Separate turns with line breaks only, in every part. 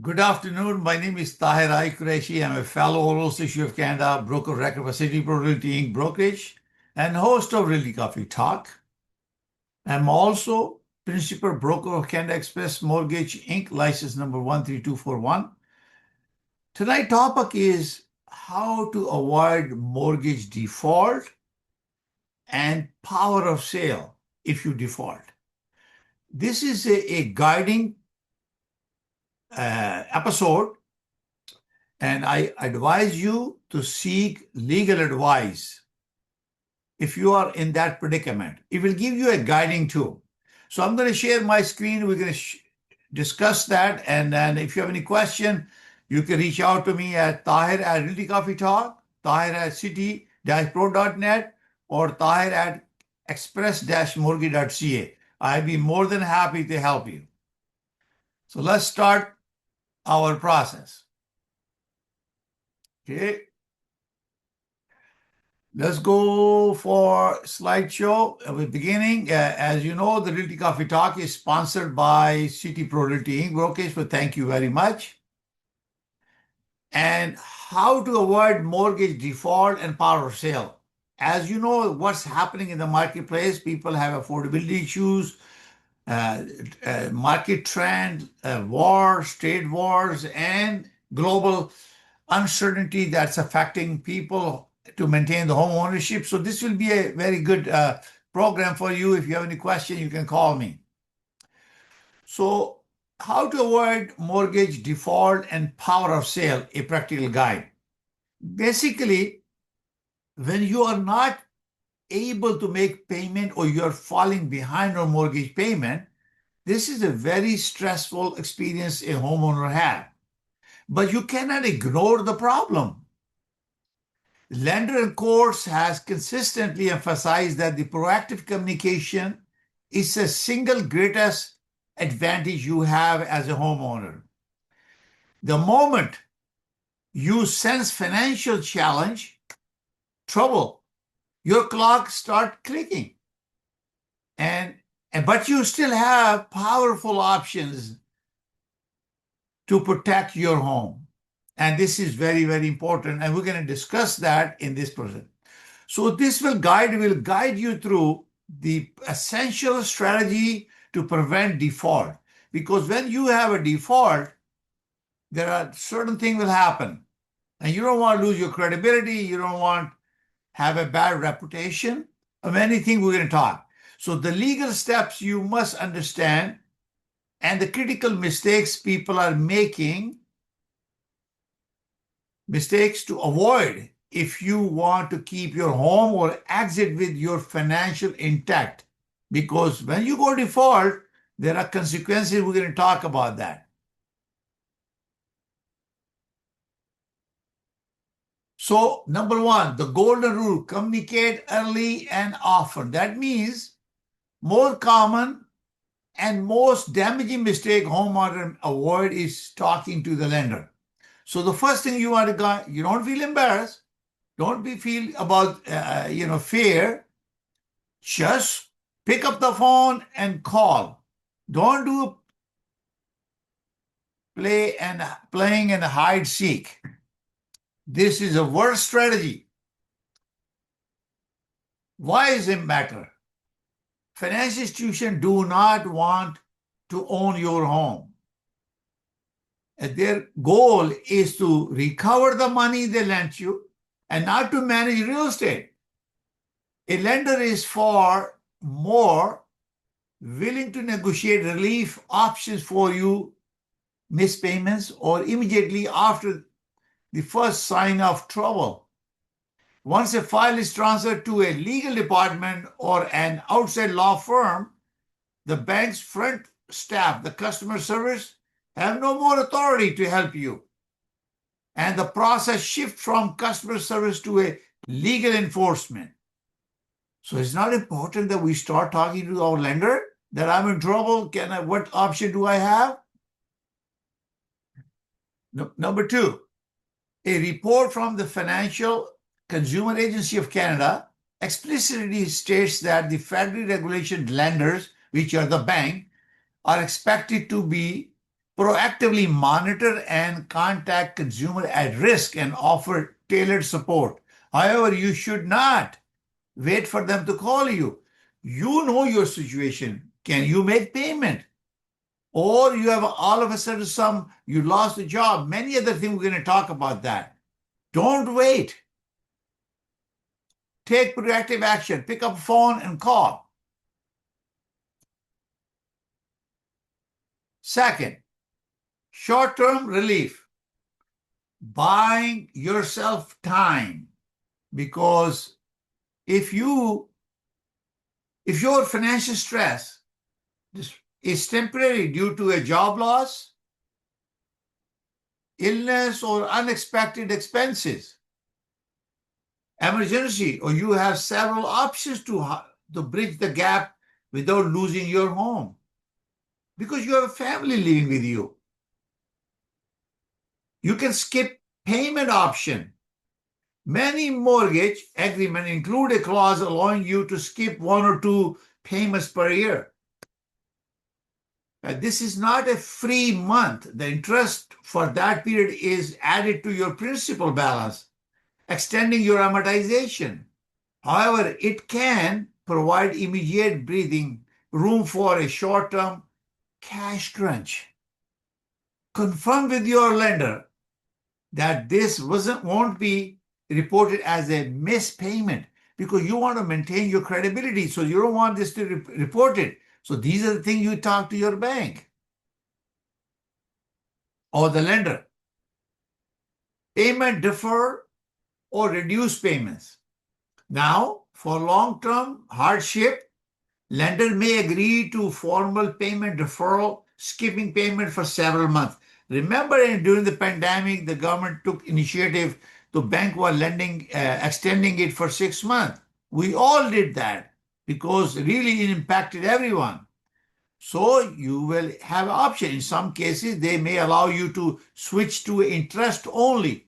Good afternoon. My name is Tahir I. Qureshi. I'm a fellow Association of Canada, broker record for City Pro Realty Inc. brokerage, and host of Realty Coffee Talk. I'm also principal broker of Canada Express Mortgage Inc. license number 13241. Tonight's topic is how to avoid mortgage default and power of sale if you default. This is a guiding episode, and I advise you to seek legal advice if you are in that predicament. It will give you a guiding tool. So I'm going to share my screen. We're going to discuss that. And then if you have any question, you can reach out to me at Tahir at Realty Coffee Talk, Tahir at city-pro.net, or Tahir at express-mortgage.ca. I'd be more than happy to help you. So let's start our process. Okay. Let's go for slideshow at the beginning. As you know, the Realty Coffee Talk is sponsored by City Pro Realty Inc. brokerage, so thank you very much. And how to avoid mortgage default and power of sale. As you know, what's happening in the marketplace, people have affordability issues, market trend, wars, trade wars, and global uncertainty that's affecting people to maintain the home ownership. So this will be a very good program for you. If you have any question, you can call me. So how to avoid mortgage default and power of sale, a practical guide. Basically, when you are not able to make payment or you're falling behind on mortgage payment, this is a very stressful experience a homeowner has. But you cannot ignore the problem. Lender and courts has consistently emphasized that the proactive communication is the single greatest advantage you have as a homeowner. The moment you sense financial challenge, trouble, your clock starts clicking. But you still have powerful options to protect your home. And this is very, very important. And we're going to discuss that in this process. So this will guide you through the essential strategy to prevent default. Because when you have a default, there are certain things will happen. And you don't want to lose your credibility. You don't want to have a bad reputation of anything we're going to talk. So the legal steps you must understand and the critical mistakes people are making, mistakes to avoid if you want to keep your home or exit with your financial intact. Because when you go default, there are consequences. We're going to talk about that. So, number one, the golden rule, communicate early and often. That means more common and most damaging mistake homeowner avoid is talking to the lender. So the first thing you want to go, you don't feel embarrassed, don't feel about fear. Just pick up the phone and call. Don't do playing and hide seek. This is a worst strategy. Why does it matter? Financial institutions do not want to own your home. And their goal is to recover the money they lent you and not to manage real estate. A lender is far more willing to negotiate relief options for you, missed payments, or immediately after the first sign of trouble. Once a file is transferred to a legal department or an outside law firm, the bank's front staff, the customer service, have no more authority to help you. And the process shifts from customer service to a legal enforcement. So it's not important that we start talking to our lender that I'm in trouble. What option do I have? Number two, a report from the Financial Consumer Agency of Canada explicitly states that the federally regulated lenders, which are the bank, are expected to be proactively monitor and contact consumer at risk and offer tailored support. However, you should not wait for them to call you. You know your situation. Can you make payment? Or you have all of a sudden you lost a job. Many other things we're going to talk about that. Don't wait. Take proactive action. Pick up a phone and call. Second, short-term relief. Buying yourself time. Because if your financial stress is temporary due to a job loss, illness, or unexpected expenses, emergency, or you have several options to bridge the gap without losing your home because you have a family living with you. You can skip payment option. Many mortgage agreements include a clause allowing you to skip 1 or 2 payments per year. This is not a free month. The interest for that period is added to your principal balance, extending your amortization. However, it can provide immediate breathing room for a short-term cash crunch. Confirm with your lender that this won't be reported as a missed payment because you want to maintain your credibility, so you don't want this to be reported. So these are the things you talk to your bank or the lender. Payment defer or reduce payments. Now, for long-term hardship, lender may agree to formal payment deferral, skipping payment for several months. Remember, during the pandemic, the government took initiative to bank was lending, extending it for 6 months. We all did that because really it impacted everyone. So you will have an option. In some cases, they may allow you to switch to interest only.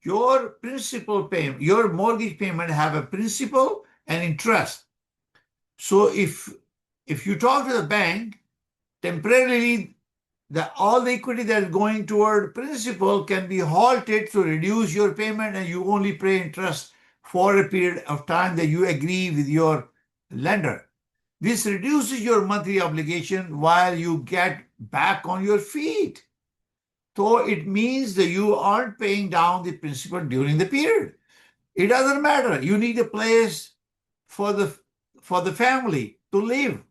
Your principal payment, your mortgage payment have a principal and interest. So if you talk to the bank, temporarily all the equity that is going toward principal can be halted to reduce your payment, and you only pay interest for a period of time that you agree with your lender. This reduces your monthly obligation while you get back on your feet. So it means that you aren't paying down the principal during the period. It doesn't matter. You need a place for the family to live.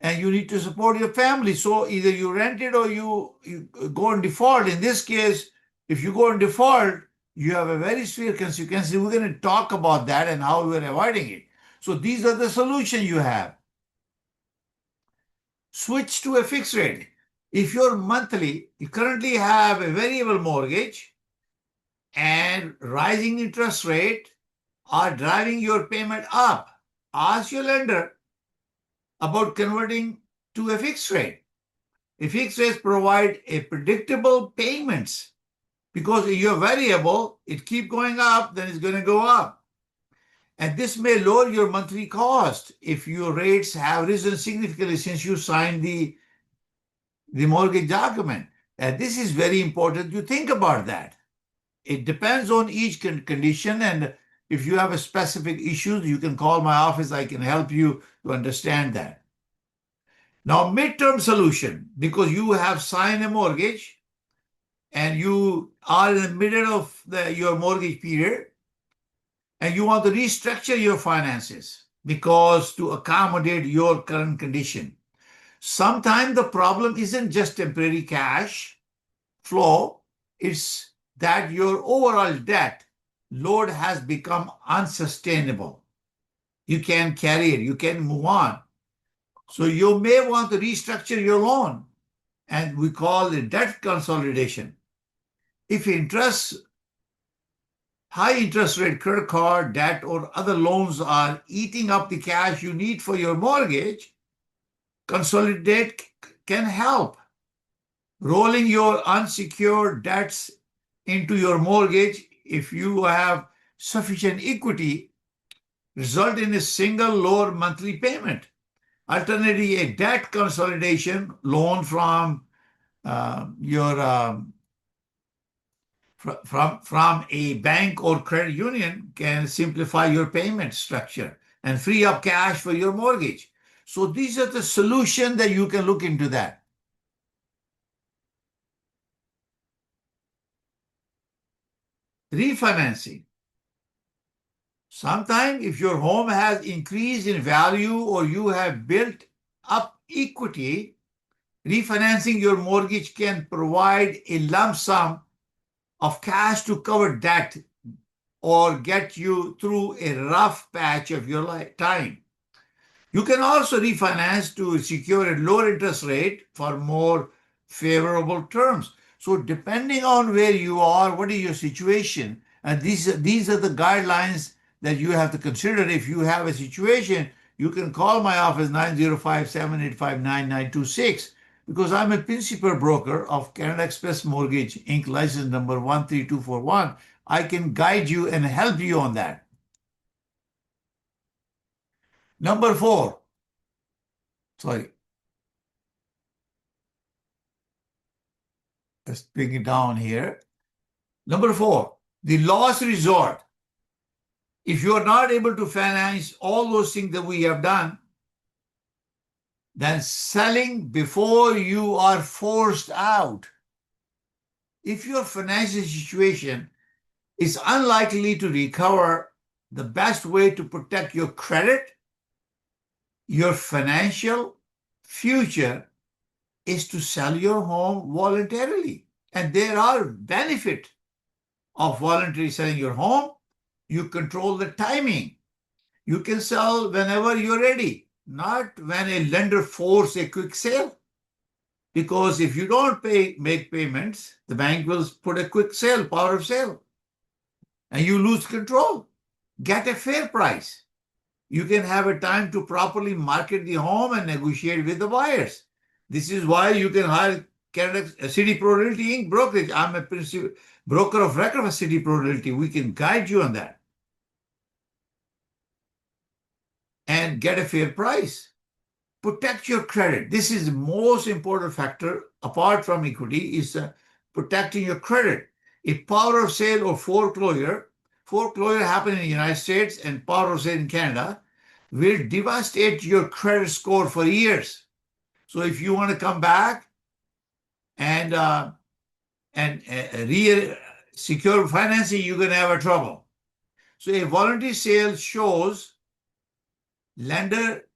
And you need to support your family. So either you rent it or you go in default. In this case, if you go in default, you have a very severe consequence. We're going to talk about that and how we're avoiding it. So these are the solutions you have. Switch to a fixed rate. If you're monthly, you currently have a variable mortgage and rising interest rate are driving your payment up, ask your lender about converting to a fixed rate. A fixed rate provide a predictable payments because if you're variable, it keep going up, then it's going to go up. And this may lower your monthly cost if your rates have risen significantly since you signed the mortgage document. And this is very important to think about that. It depends on each condition, and if you have a specific issue, you can call my office. I can help you to understand that. Now, midterm solution, because you have signed a mortgage and you are in the middle of your mortgage period and you want to restructure your finances because to accommodate your current condition. Sometimes the problem isn't just temporary cash flow, it's that your overall debt load has become unsustainable. You can't carry it, you can't move on. So you may want to restructure your loan, and we call it debt consolidation. If high interest rate credit card debt or other loans are eating up the cash you need for your mortgage, consolidate can help. Rolling your unsecured debts into your mortgage, if you have sufficient equity, result in a single lower monthly payment. Alternatively, a debt consolidation loan from from a bank or credit union can simplify your payment structure and free up cash for your mortgage. So these are the solutions that you can look into that. Refinancing. Sometimes if your home has increased in value or you have built up equity, refinancing your mortgage can provide a lump sum of cash to cover debt or get you through a rough patch of your lifetime. You can also refinance to secure a lower interest rate for more favorable terms. So depending on where you are, what is your situation, and these are the guidelines that you have to consider. If you have a situation, you can call my office 905-785-9926 because I'm a principal broker of Canada Express Mortgage Inc. license number 13241. I can guide you and help you on that. Number 4. Sorry. Let's bring it down here. Number 4, the last resort. If you are not able to finance all those things that we have done, then selling before you are forced out. If your financial situation is unlikely to recover, the best way to protect your credit, your financial future, is to sell your home voluntarily. And there are benefits of voluntarily selling your home. You control the timing. You can sell whenever you're ready, not when a lender forces a quick sale. Because if you don't make payments, the bank will put a quick sale, power of sale, and you lose control. Get a fair price. You can have a time to properly market the home and negotiate with the buyers. This is why you can hire Canada City Pro Realty Inc. brokerage. I'm a principal broker of record for City Pro Realty. We can guide you on that and get a fair price. Protect your credit. This is the most important factor apart from equity is protecting your credit. A power of sale or foreclosure happen in the United States and power of sale in Canada will devastate your credit score for years. So if you want to come back and secure financing, you're going to have a trouble. So a voluntary sale shows lender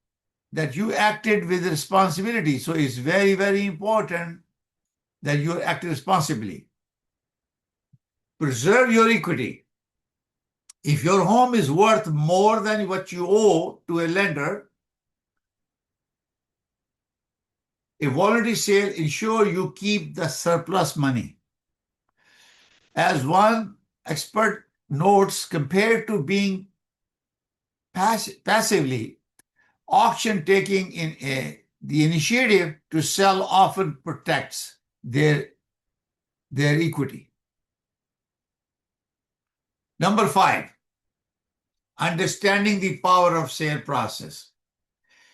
that you acted with responsibility. So it's very, very important that you act responsibly. Preserve your equity. If your home is worth more than what you owe to a lender, a voluntary sale ensures you keep the surplus money. As one expert notes, compared to being passively, auction taking the initiative to sell often protects their equity. Number 5, understanding the power of sale process.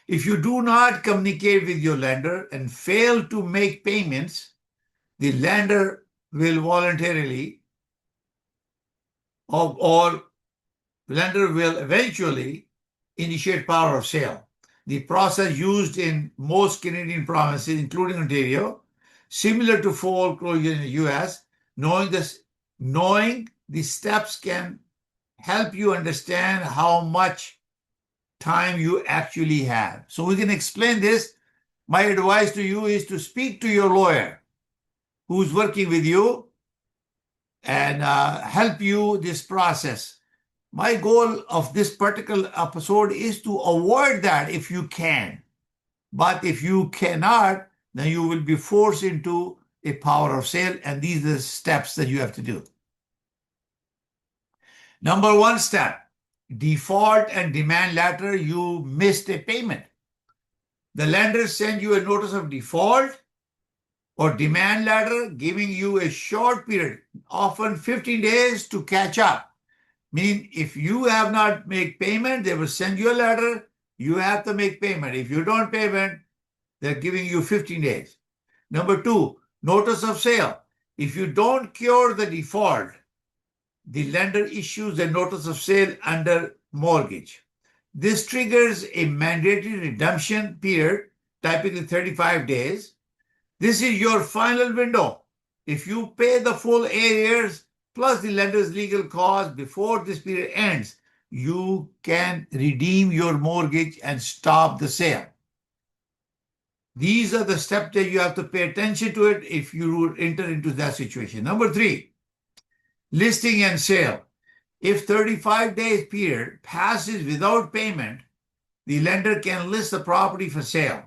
If you do not communicate with your lender and fail to make payments, the lender will voluntarily or lender will eventually initiate power of sale. The process used in most Canadian provinces, including Ontario, similar to foreclosure in the US, knowing the steps can help you understand how much time you actually have. So we can explain this. My advice to you is to speak to your lawyer who's working with you and help you this process. My goal of this particular episode is to avoid that if you can. But if you cannot, then you will be forced into a power of sale, and these are the steps that you have to do. Number 1 step, default and demand letter. You missed a payment. The lender sends you a notice of default or demand letter giving you a short period, often 15 days, to catch up. Meaning if you have not made payment, they will send you a letter. You have to make payment. If you don't payment, they're giving you 15 days. Number 2, Notice of sale. If you don't cure the default, the lender issues a notice of sale under mortgage. This triggers a mandatory redemption period, typically 35 days. This is your final window. If you pay the full arrears plus the lender's legal costs before this period ends, you can redeem your mortgage and stop the sale. These are the steps that you have to pay attention to it if you enter into that situation. Number 3, listing and sale. If 35 days period passes without payment, the lender can list the property for sale.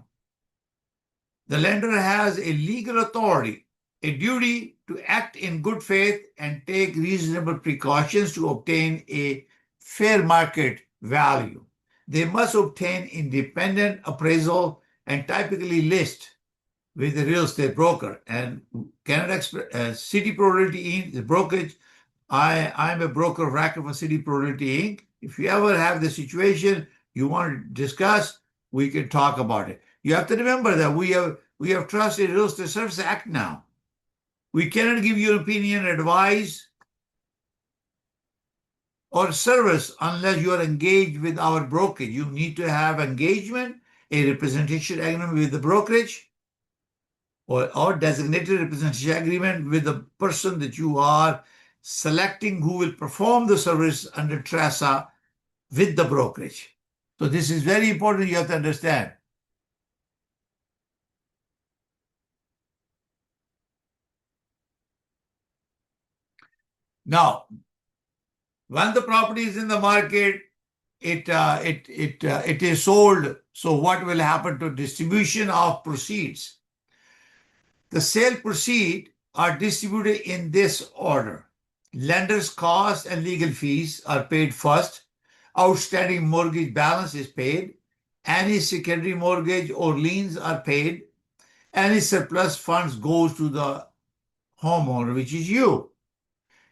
The lender has a legal authority, a duty to act in good faith and take reasonable precautions to obtain a fair market value. They must obtain independent appraisal and typically list with the real estate broker. And Canada City Pro Realty Inc., the brokerage, I'm a broker of record for City Pro Realty Inc. If you ever have the situation you want to discuss, we can talk about it. You have to remember that we have trust in Real Estate Service Act now. We cannot give you opinion, advice, or service unless you are engaged with our brokerage. You need to have engagement, a representation agreement with the brokerage, or designated representation agreement with the person that you are selecting who will perform the service under TRESA with the brokerage. So this is very important. You have to understand. Now, when the property is in the market, it is sold. So what will happen to distribution of proceeds? The sale proceeds are distributed in this order. Lender's costs and legal fees are paid first. Outstanding mortgage balance is paid. Any secondary mortgage or liens are paid. Any surplus funds goes to the homeowner, which is you.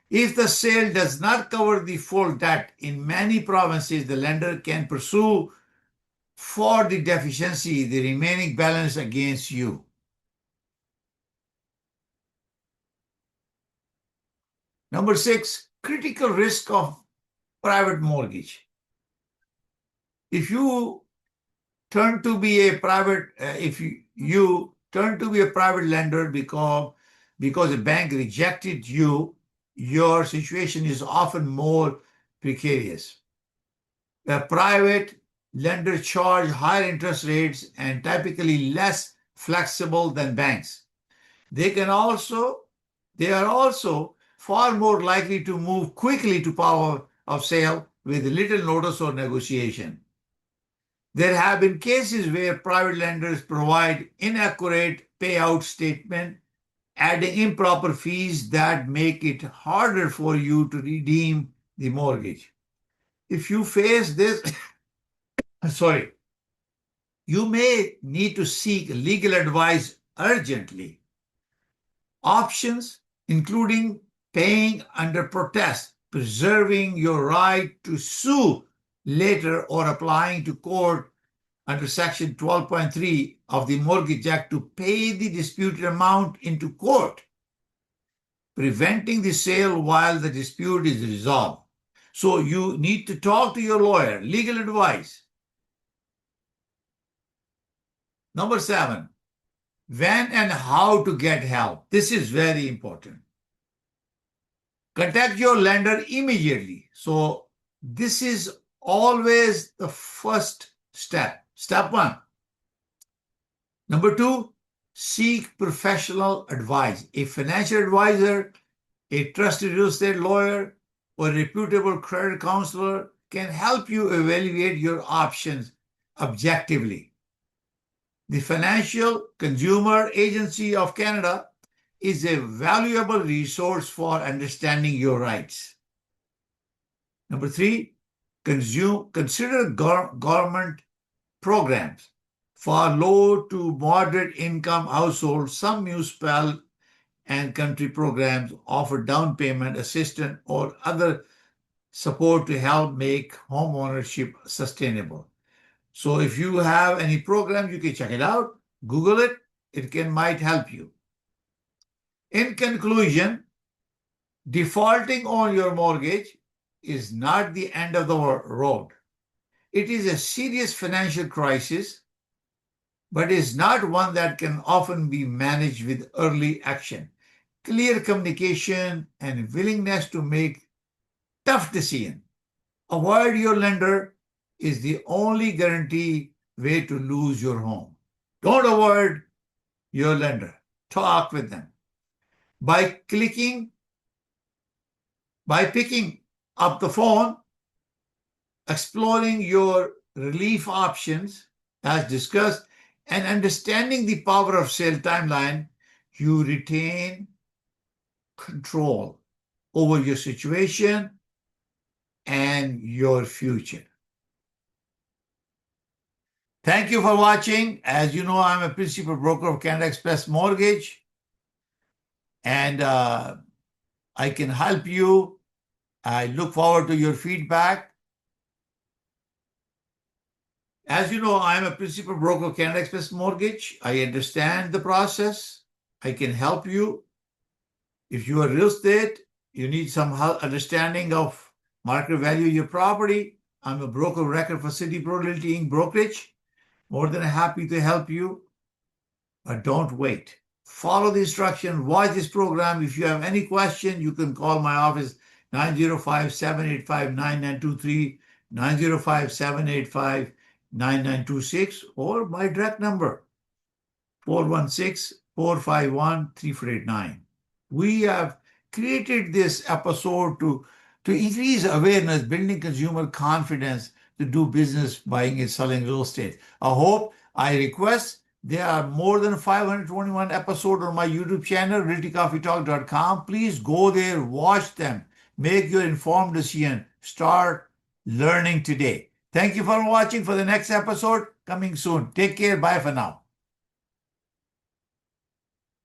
If the sale does not cover the full debt, in many provinces, the lender can pursue for the deficiency the remaining balance against you. Number 6, critical risk of private mortgage. If you turn to be a private, you turn to be a private lender because a bank rejected you, your situation is often more precarious. A private lender charge higher interest rates and typically less flexible than banks. They are also far more likely to move quickly to power of sale with little notice or negotiation. There have been cases where private lenders provide inaccurate payout statement, adding improper fees that make it harder for you to redeem the mortgage. If you face this, you may need to seek legal advice urgently. Options, including paying under protest, preserving your right to sue later, or applying to court under Section 12.3 of the Mortgage Act to pay the disputed amount into court, preventing the sale while the dispute is resolved. So you need to talk to your lawyer, legal advice. Number 7, when and how to get help. This is very important. Contact your lender immediately. So this is always the first step. Step 1. Number 2, seek professional advice. A financial advisor, a trusted real estate lawyer, or a reputable credit counselor can help you evaluate your options objectively. The Financial Consumer Agency of Canada is a valuable resource for understanding your rights. Number 3, consider government programs. For low to moderate income households, some municipal and country programs offer down payment assistance or other support to help make home ownership sustainable. So if you have any program, you can check it out, Google it, might help you. In conclusion, defaulting on your mortgage is not the end of the road. It is a serious financial crisis, but is not one that can often be managed with early action, clear communication, and willingness to make tough decisions. Avoid your lender is the only guarantee way to lose your home. Don't avoid your lender. Talk with them. By picking up the phone, exploring your relief options as discussed, and understanding the power of sale timeline, you retain control over your situation and your future. Thank you for watching. As you know, I'm a principal broker of Canada Express Mortgage, and I can help you. I look forward to your feedback. As you know, I'm a principal broker of Canada Express Mortgage. I understand the process. I can help you. If you are real estate, you need some understanding of market value of your property. I'm a broker of record for City Pro Realty Inc. brokerage. More than happy to help you, but don't wait. Follow the instruction, watch this program. If you have any question, you can call my office, 905-785-9923, 905-785-9926, or my direct number, 416-451-3489. We have created this episode to increase awareness, building consumer confidence to do business buying and selling real estate. I request there are more than 521 episodes on my YouTube channel, realtycoffeetalk.com. Please go there, watch them, make your informed decision, start learning today. Thank you for watching. For the next episode coming soon. Take care. Bye for now.